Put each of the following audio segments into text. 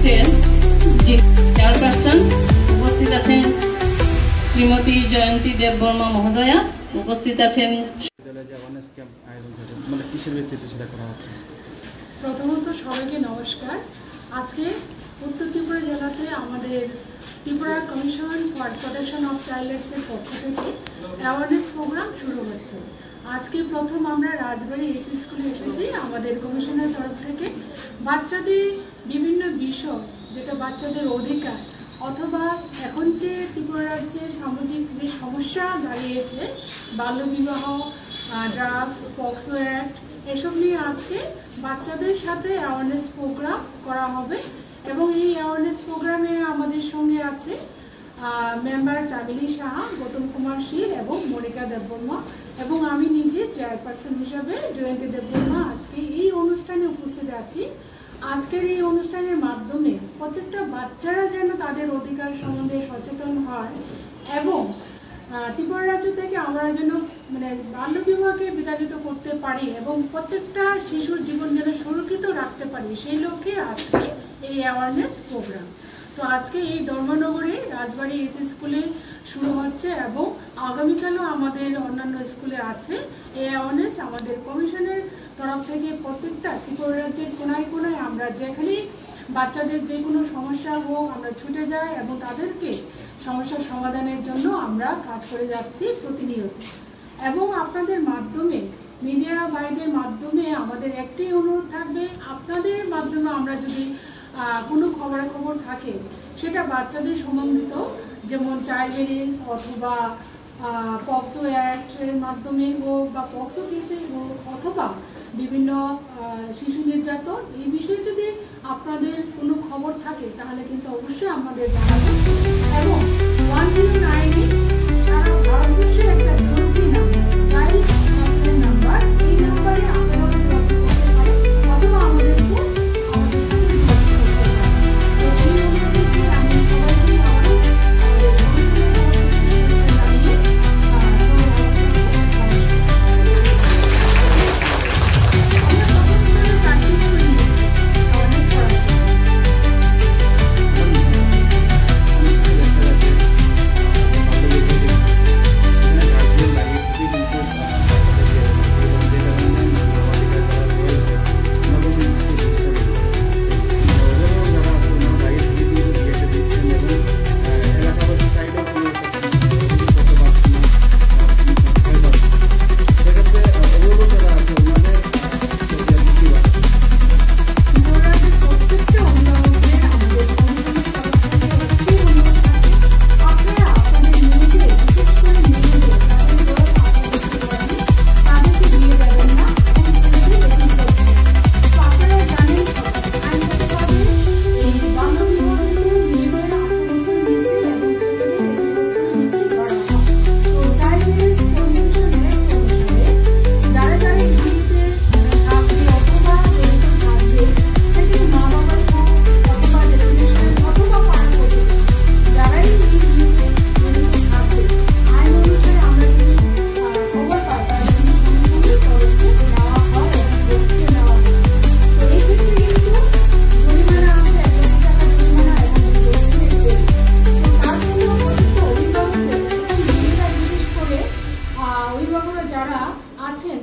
ট্রাস্টের চেয়ারপারসন, উপস্থিত আছেন শ্রীমতী জয়ন্তী দেববর্মা মহোদয়া, উপস্থিত আছেন। প্রথমত সবাইকে নমস্কার। আজকে উত্তর ত্রিপুরা জেলাতে আমাদের Tripura commission for protection of child রাইটসের পক্ষ থেকে অ্যাওয়ারনেস প্রোগ্রাম শুরু হচ্ছে। আজকে প্রথম আমরা রাজবাড়ী এসি স্কুলে এসেছি। আমাদের কমিশনের তরফ থেকে বাচ্চাদের বিভিন্ন বিষয়, যেটা বাচ্চাদের অধিকার অথবা এখন যে ত্রিপুরা রাজ্যে সামাজিক যে সমস্যা দাঁড়িয়েছে, বাল্যবিবাহ, ড্রাগস, পক্সো অ্যাক্ট, এসব নিয়ে আজকে বাচ্চাদের সাথে অ্যাওয়ারনেস প্রোগ্রাম করা হবে। এবং এই অ্যাওয়ারনেস প্রোগ্রামে আমাদের সঙ্গে আছে মেম্বার চামেলি সাহা, গৌতম কুমার শীল এবং মনিকা দেববর্মা, এবং আমি নিজে চেয়ারপারসন হিসাবে জয়ন্তী দেববর্মা আজকে এই অনুষ্ঠানে উপস্থিত আছি। আজকের এই অনুষ্ঠানের মাধ্যমে প্রত্যেকটা বাচ্চারা যেন তাদের অধিকার সম্বন্ধে সচেতন হয় এবং ত্রিপুরা রাজ্য থেকে আমরা যেন বাল্যবিবাহকে বিতাড়িত করতে পারি এবং প্রত্যেকটা শিশুর জীবন যেন সুরক্ষিত রাখতে পারি, সেই লক্ষ্যে আজকে এই অ্যাওয়ারনেস প্রোগ্রাম। তো আজকে এই ধর্মনগরে রাজবাড়ী এসি স্কুলে শুরু হচ্ছে এবং আগামীকালও আমাদের অন্যান্য স্কুলে আছে এই অ্যাওয়ারনেস। আমাদের কমিশনের তরফ থেকে প্রত্যেকটা ত্রিপুরা রাজ্যের কোনায় কোনায় আমরা যেখানে বাচ্চাদের যে কোনো সমস্যা হোক আমরা ছুটে যাই এবং তাদেরকে সমস্যার সমাধানের জন্য আমরা কাজ করে যাচ্ছি প্রতিনিয়ত। এবং আপনাদের মাধ্যমে, মিডিয়া ভাইদের মাধ্যমে আমাদের একটি অনুরোধ থাকবে, আপনাদের মাধ্যমে আমরা যদি কোনো খবরাখবর থাকে সেটা বাচ্চাদের সম্বন্ধিত, যেমন চাইল্ড ম্যারেজ অথবা পক্সো অ্যাক্টের মাধ্যমে হোক বা পক্সো কেসে হোক অথবা বিভিন্ন শিশু নির্যাতন, এই বিষয়ে যদি আপনাদের কোনো খবর থাকে তাহলে কিন্তু অবশ্যই আমাদের জানাবেন। এবং 109 সারা ভারতবর্ষে একটা toll-free number, child helpline number, এই নাম্বারে আপনারা যোগাযোগ করতে পারেন অথবা আমাদের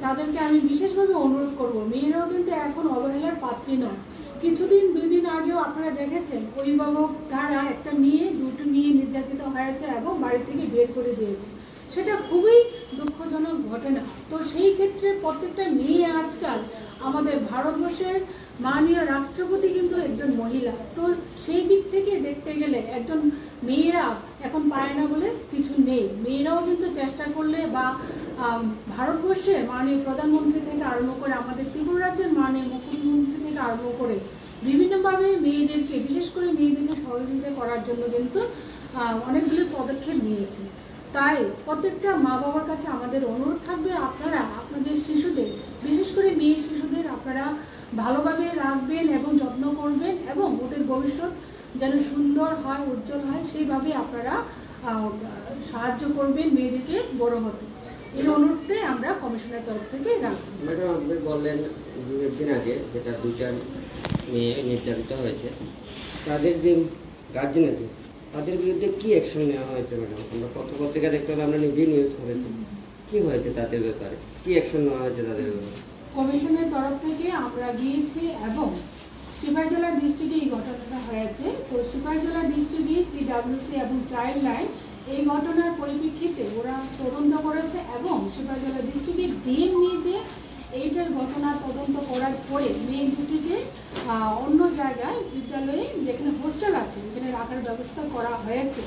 তাদেরকে আমি বিশেষভাবে অনুরোধ করব, মেয়েরাও কিন্তু এখন অবহেলার পাত্রী নয়। কিছুদিন 2 দিন আগেও আপনারা দেখেছেন অভিভাবক দ্বারা একটা মেয়ে, 2টো মেয়ে নির্যাতিত হয়েছে এবং বাড়ি থেকে বের করে দিয়েছে। সেটা খুবই দুঃখজনক ঘটনা। তো সেই ক্ষেত্রে প্রত্যেকটা মেয়ে আজকাল আমাদের ভারতবর্ষের মাননীয় রাষ্ট্রপতি কিন্তু একজন মহিলা। তো সেই দিক থেকে দেখতে গেলে একজন মেয়েরা এখন পায় না বলে কিছু নেই। মেয়েরাও কিন্তু চেষ্টা করলে বা ভারতবর্ষের মাননীয় প্রধানমন্ত্রী থেকে আরম্ভ করে আমাদের ত্রিপুরা রাজ্যের মাননীয় মুখ্যমন্ত্রী থেকে আরম্ভ করে বিভিন্নভাবে মেয়েদেরকে, বিশেষ করে মেয়েদেরকে সহযোগিতা করার জন্য কিন্তু অনেকগুলো পদক্ষেপ নিয়েছে। তাই প্রত্যেকটা মা বাবার কাছে আমাদের অনুরোধ থাকবে, আপনারা আপনাদের শিশুদের, বিশেষ করে মেয়ে শিশুদের আপনারা ভালোভাবে রাখবেন এবং যত্ন করবেন এবং ওদের ভবিষ্যৎ যেন সুন্দর হয়, উজ্জ্বল হয়, সেইভাবে আপনারা সাহায্য করবেন মেয়েদেরকে বড় হতে। এই অনুরোধটাই আমরা কমিশনের তরফ থেকে রাখবো। ম্যাডাম, আপনি বললেন 2 দিন আগে যেটা 2টা মেয়ে নির্যাতিত হয়েছে, তাদের যে গার্জেন আছে তাদের বিরুদ্ধে কি অ্যাকশন নেওয়া হয়েছে ম্যাডাম? আমরা পত্রপত্রিকা দেখতে পেলাম, আমরা নিজেই নিউজ করেছি, কি হয়েছে তাদের ব্যাপারে, কি অ্যাকশন নেওয়া হয়েছে তাদের ব্যাপারে? কমিশনের তরফ থেকে আমরা গিয়েছি এবং সিপাহীজলা ডিস্ট্রিক্টে এই ঘটনাটা হয়েছে। তো সিপাহীজলা ডিস্ট্রিক্টে সিডব্লিউসি এবং চাইল্ড লাইন এই ঘটনার পরিপ্রেক্ষিতে ওরা তদন্ত করেছে এবং সিপাহীজলা ডিস্ট্রিক্টের ডিএম নিজে এইটার ঘটনার তদন্ত করার পরে মেয়ে দুটিকে অন্য জায়গায় বিদ্যালয়ে যেখানে হোস্টেল আছে এখানে রাখার ব্যবস্থা করা হয়েছে।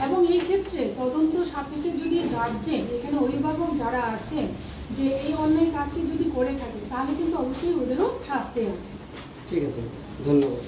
এবং এই ক্ষেত্রে তদন্ত সাপেক্ষে যদি গার্জেন এখানে অভিভাবক যারা আছেন যে এই অন্যায় কাজটি যদি করে থাকে তাহলে কিন্তু অবশ্যই ওদেরও শাস্তি আছে। ঠিক আছে, ধন্যবাদ।